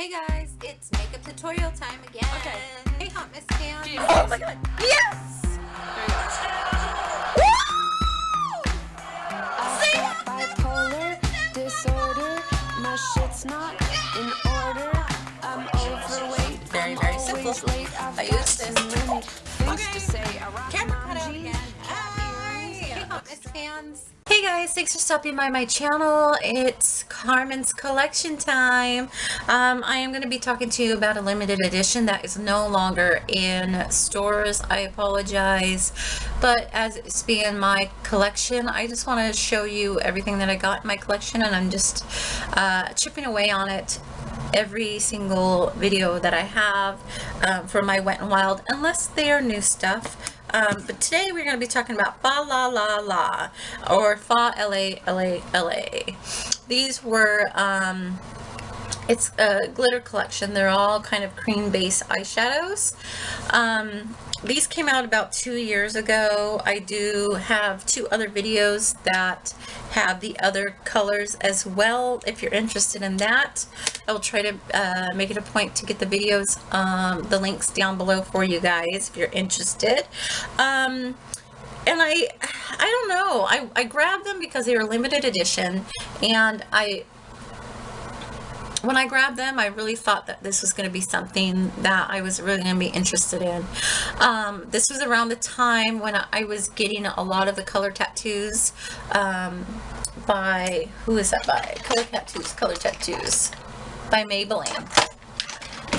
Hey guys, it's makeup tutorial time again. Okay. Hey Hot Miss Cam. Oh my god. Yes! There you I got bipolar disorder. My shit's not in order. I'm overweight. Very, very simple. I use this. Camera cut out again. Hey Hot Miss fans. Hey guys, thanks for stopping by my channel. It's Carmen's collection time. I am going to be talking to you about a limited edition that is no longer in stores. I apologize, but as it's being my collection, I just want to show you everything that I got in my collection, and I'm just chipping away on it every single video that I have for my Wet n Wild, unless they are new stuff. But today we're going to be talking about Fa La La La, or Fa La. These were, it's a glitter collection. They're all kind of cream base eyeshadows. These came out about 2 years ago. I do have 2 other videos that have the other colors as well. If you're interested in that, I will try to make it a point to get the videos, the links down below for you guys if you're interested. And I don't know, I grabbed them because they were limited edition, and when I grabbed them, I really thought that this was going to be something that I was really going to be interested in. This was around the time when I was getting a lot of the color tattoos by, who is that by? Color Tattoos by Maybelline.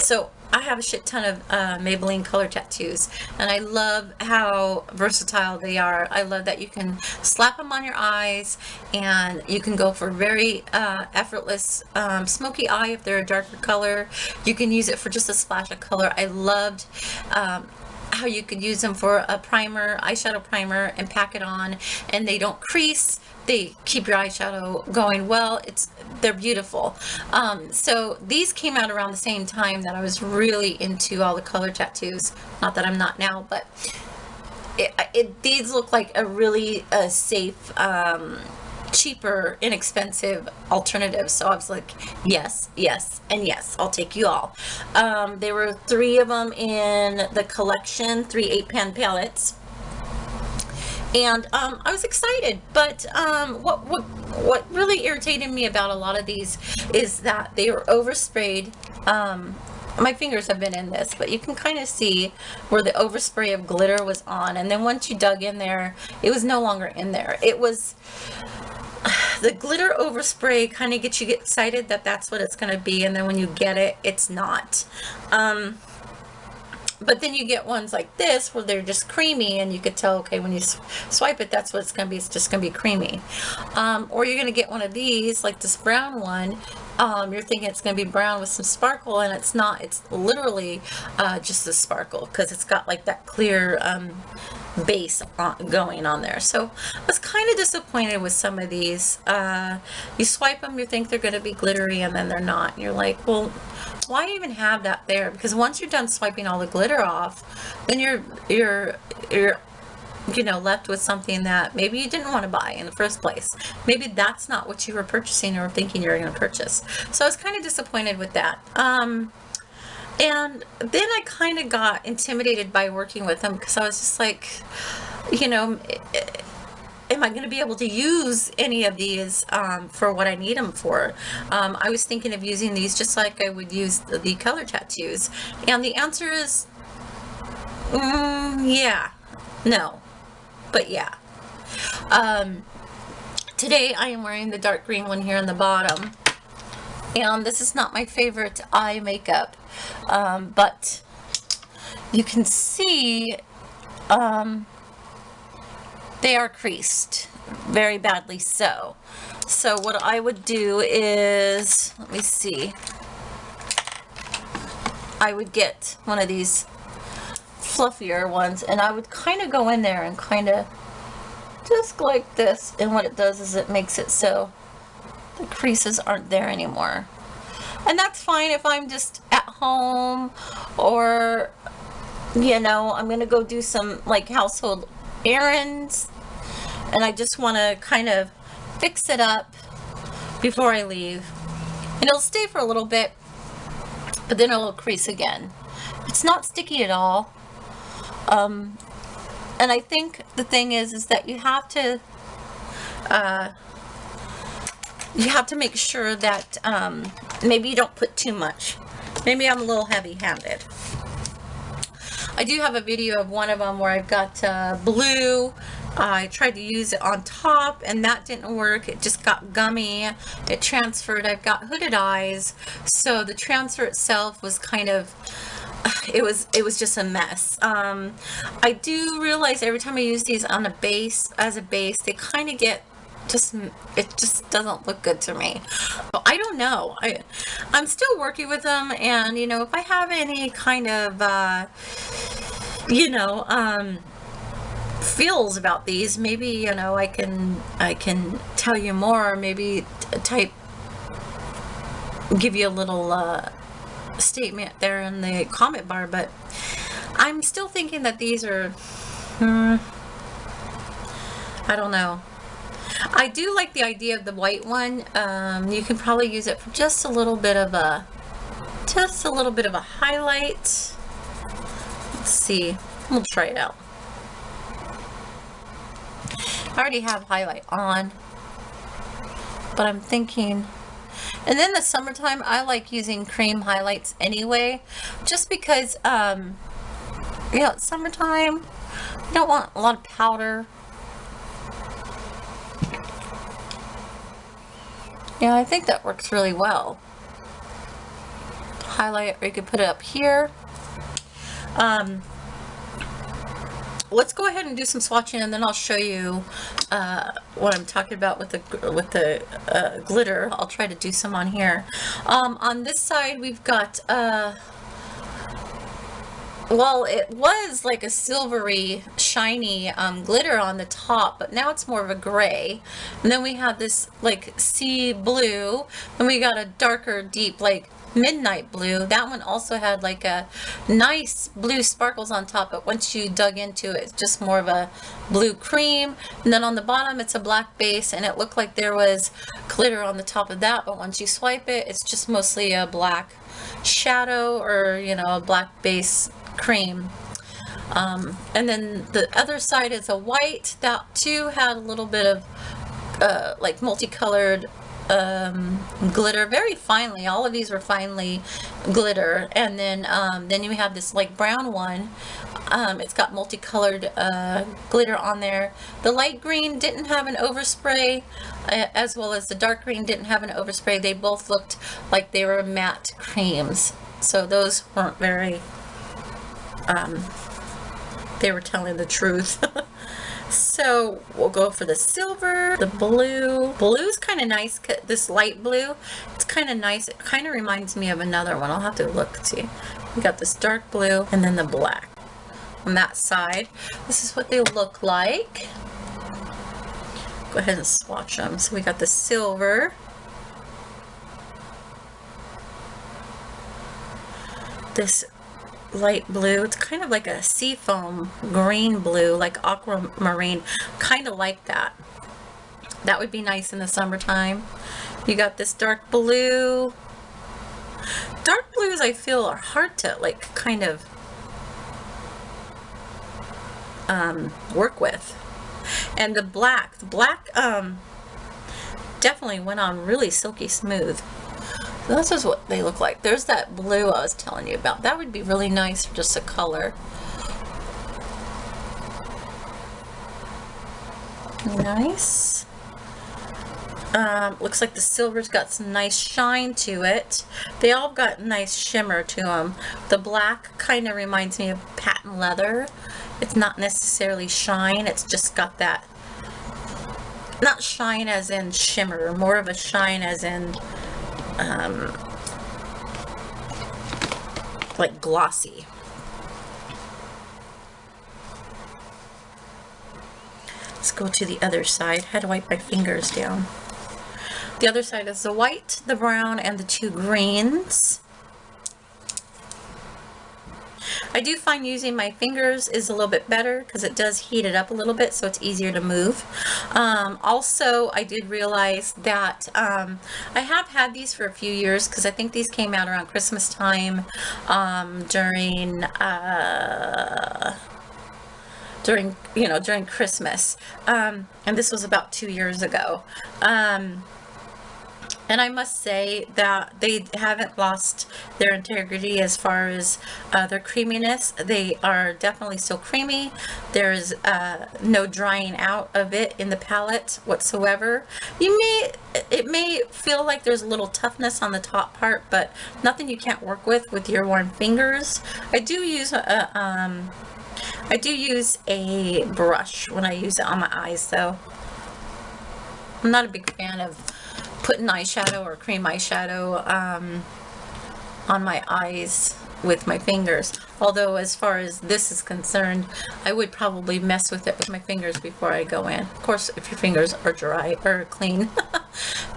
So I have a shit ton of Maybelline color tattoos, and I love how versatile they are. I love that you can slap them on your eyes, and you can go for very effortless smoky eye if they're a darker color. You can use it for just a splash of color. I loved how you could use them for a primer, eyeshadow primer, and pack it on, and they don't crease. They keep your eyeshadow going well. They're beautiful. So these came out around the same time that I was really into all the color tattoos. Not that I'm not now, but these look like a really safe, cheaper, inexpensive alternative. So I was like, yes, yes, and yes, I'll take you all. There were 3 of them in the collection, 3 8-pan palettes. And I was excited, but what really irritated me about a lot of these is that they were oversprayed. My fingers have been in this, but you can kind of see where the overspray of glitter was on, and then once you dug in there, it was no longer in there. It was the glitter overspray kind of gets you excited that that's what it's going to be, and then when you get it, it's not. But then you get ones like this where they're just creamy, and you could tell, okay, when you swipe it, that's what it's going to be. It's just going to be creamy. Or you're going to get one of these, like this brown one. You're thinking it's going to be brown with some sparkle, and it's not. It's literally just the sparkle, because it's got like that clear base going on there. So I was kind of disappointed with some of these. You swipe them, you think they're going to be glittery, and then they're not. And you're like, well, why even have that there? Because once you're done swiping all the glitter off, then you're left with something that maybe you didn't want to buy in the first place. Maybe that's not what you were purchasing or thinking you were going to purchase. So I was kind of disappointed with that. And then I kind of got intimidated by working with them, because I was just like, am I going to be able to use any of these for what I need them for? I was thinking of using these just like I would use the color tattoos. And the answer is, yeah, no, but yeah. Today I am wearing the dark green one here on the bottom. And this is not my favorite eye makeup, but you can see they are creased, very badly so. So what I would do is, let me see, I would get one of these fluffier ones, and I would kind of go in there and kind of just like this, and what it does is it makes it so the creases aren't there anymore. And that's fine if I'm just at home, or I'm gonna go do some like household errands, and I just want to kind of fix it up before I leave, and it'll stay for a little bit, but then it'll crease again. It's not sticky at all. And I think the thing is that you have to make sure that maybe you don't put too much. Maybe I'm a little heavy-handed. I do have a video of one of them where I've got blue. I tried to use it on top and that didn't work. It just got gummy. It transferred. I've got hooded eyes, so the transfer itself was kind of, it was just a mess. I do realize every time I use these on a base, as a base, they kind of get it just doesn't look good to me. But I don't know. I'm still working with them, and you know, if I have any kind of feels about these, maybe, you know, I can tell you more, maybe give you a little statement there in the comment bar. But I'm still thinking that these are I don't know. I do like the idea of the white one. You can probably use it for just a little bit of a highlight. Let's see. We'll try it out. I already have highlight on, but I'm thinking, and then the summertime I like using cream highlights anyway, just because it's summertime. You don't want a lot of powder. Yeah, I think that works really well. Highlight, or you could put it up here. Let's go ahead and do some swatching, and then I'll show you what I'm talking about with the glitter. I'll try to do some on here. On this side, we've got well, it was like a silvery, shiny glitter on the top, but now it's more of a gray. And then we have this like sea blue. Then we got a darker, deep, like midnight blue. That one also had like a nice blue sparkles on top, but once you dug into it, it's just more of a blue cream. And then on the bottom, it's a black base, and it looked like there was glitter on the top of that, but once you swipe it, it's just mostly a black shadow, or, you know, a black base cream. And then the other side is a white. That too had a little bit of like multicolored glitter, very finely. All of these were finely glitter. And then you have this like brown one. It's got multicolored glitter on there. The light green didn't have an overspray, as well as the dark green didn't have an overspray. They both looked like they were matte creams, so those weren't very they were telling the truth. So we'll go for the silver, the blue. Blue's kind of nice. This light blue, it's kind of nice. It kind of reminds me of another one. I'll have to look and see. We got this dark blue, and then the black on that side. This is what they look like. Go ahead and swatch them. So we got the silver, this light blue. It's kind of like a seafoam green blue, like aquamarine, kind of like that. That would be nice in the summertime. You got this dark blue. Dark blues, I feel, are hard to like kind of work with. And the black definitely went on really silky smooth. So this is what they look like. There's that blue I was telling you about. That would be really nice for just a color. Nice. Looks like the silver's got some nice shine to it. They all got nice shimmer to them. The black kind of reminds me of patent leather. It's not necessarily shine. It's just got that, not shine as in shimmer, more of a shine as in like glossy. Let's go to the other side. I had to wipe my fingers down. The other side is the white, the brown, and the two greens. I do find using my fingers is a little bit better because it does heat it up a little bit, so it's easier to move. Also, I did realize that I have had these for a few years because I think these came out around Christmas time, during Christmas, and this was about 2 years ago. And I must say that they haven't lost their integrity as far as their creaminess. They are definitely still creamy. There's no drying out of it in the palette whatsoever. It may feel like there's a little toughness on the top part, but nothing you can't work with your warm fingers. I do use a brush when I use it on my eyes, though. I'm not a big fan of putting eyeshadow or cream eyeshadow on my eyes with my fingers. Although, as far as this is concerned, I would probably mess with it with my fingers before I go in. Of course, if your fingers are dry or clean.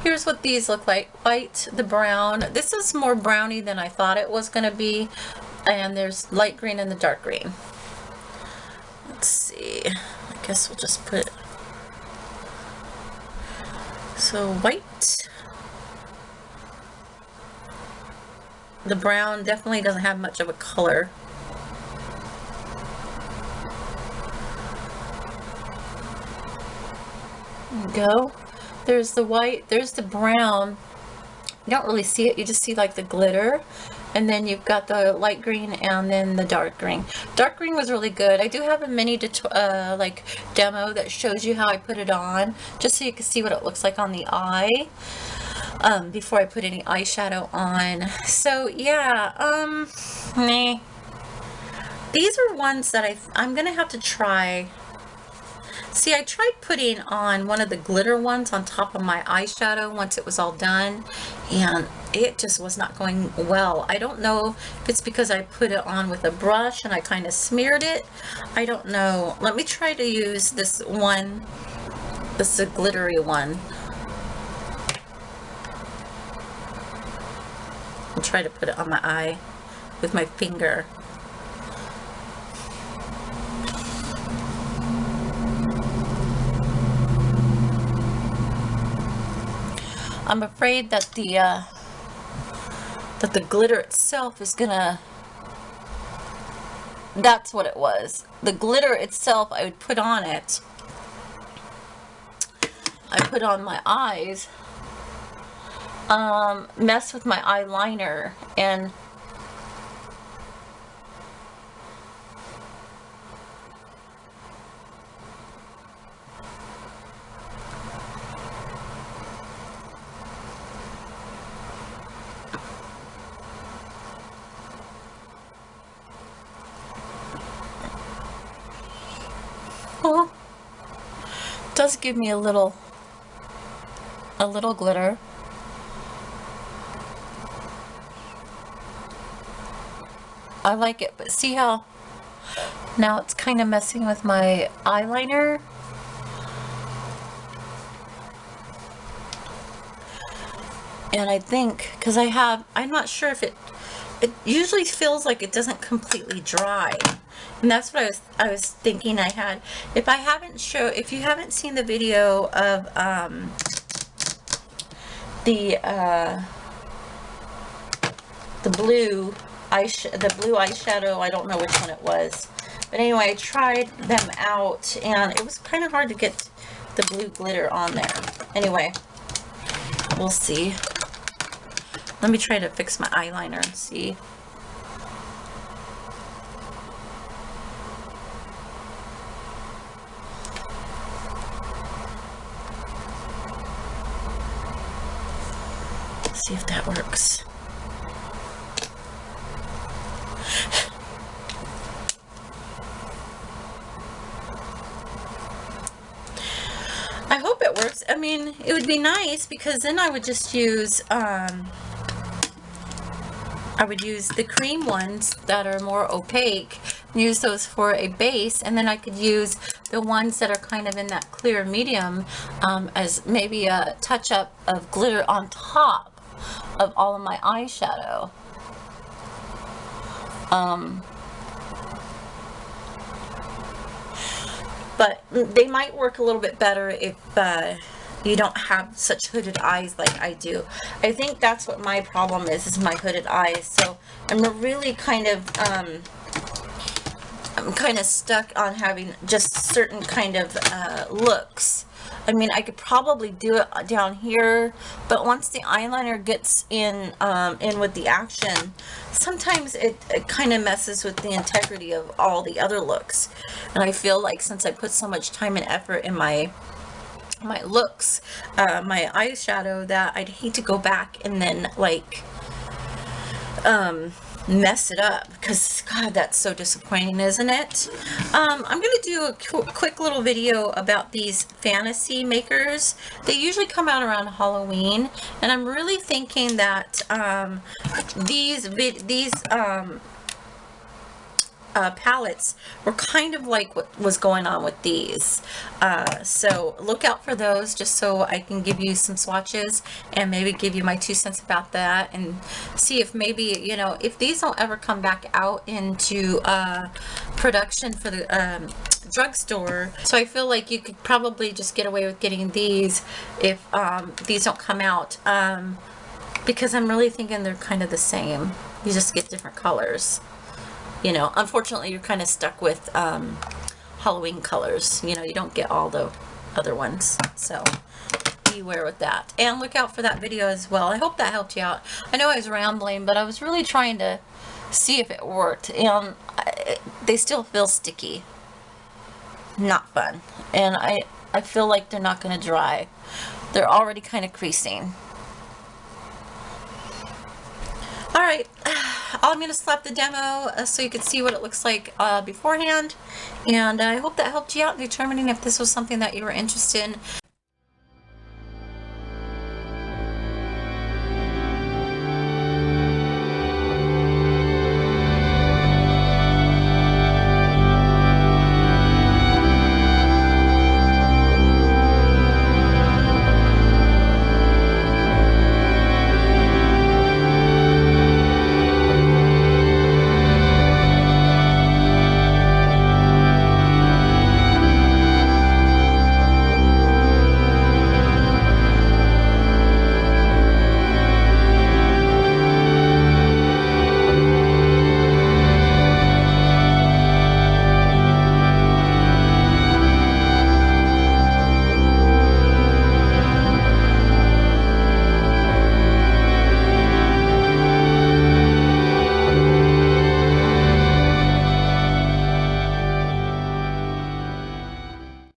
Here's what these look like. White, the brown. This is more browny than I thought it was going to be. And there's light green and the dark green. Let's see. I guess we'll just put... So white. The brown definitely doesn't have much of a color. There you go. There's the white, there's the brown. You don't really see it, you just see like the glitter. And then you've got the light green and then the dark green. Dark green was really good. I do have a mini like demo that shows you how I put it on, just so you can see what it looks like on the eye before I put any eyeshadow on. So yeah, these are ones that I'm gonna have to try. See, I tried putting on one of the glitter ones on top of my eyeshadow once it was all done, and it just was not going well. I don't know if it's because I put it on with a brush and I kind of smeared it. I don't know. Let me try to use this one. This is a glittery one. I'll try to put it on my eye with my finger. I'm afraid that the glitter itself is gonna... That's what it was. The glitter itself, I would put on it. I put on my eyes, mess with my eyeliner, and does give me a little glitter. I like it, but see how now it's kind of messing with my eyeliner. And I think, because I'm not sure if it usually feels like it doesn't completely dry. And that's what I was thinking I had. If you haven't seen the video of the blue eyeshadow, I don't know which one it was, but anyway, I tried them out and it was kind of hard to get the blue glitter on there. Anyway, we'll see. Let me try to fix my eyeliner and see. See if that works. I hope it works. I mean, it would be nice because then I would just use the cream ones that are more opaque, use those for a base, and then I could use the ones that are kind of in that clear medium as maybe a touch-up of glitter on top of all of my eyeshadow. but they might work a little bit better if you don't have such hooded eyes like I do. I think that's what my problem is my hooded eyes. So I'm really kind of I'm kind of stuck on having just certain kind of looks. I mean, I could probably do it down here, but once the eyeliner gets in with the action, sometimes it kind of messes with the integrity of all the other looks. And I feel like since I put so much time and effort in my looks, my eyeshadow, that I'd hate to go back and then like mess it up, because God, that's so disappointing, isn't it? I'm gonna do a quick little video about these fantasy makers. They usually come out around Halloween, and I'm really thinking that these palettes were kind of like what was going on with these. So look out for those, just so I can give you some swatches and maybe give you my 2 cents about that, and see if maybe, you know, if these don't ever come back out into production for the drugstore. So I feel like you could probably just get away with getting these if these don't come out, because I'm really thinking they're kind of the same. You just get different colors. You know, unfortunately, you're kind of stuck with Halloween colors. You know, you don't get all the other ones. So beware with that. And look out for that video as well. I hope that helped you out. I know I was rambling, but I was really trying to see if it worked. And they still feel sticky. Not fun. And I feel like they're not going to dry. They're already kind of creasing. Alright, I'm going to slap the demo so you can see what it looks like beforehand, and I hope that helped you out in determining if this was something that you were interested in.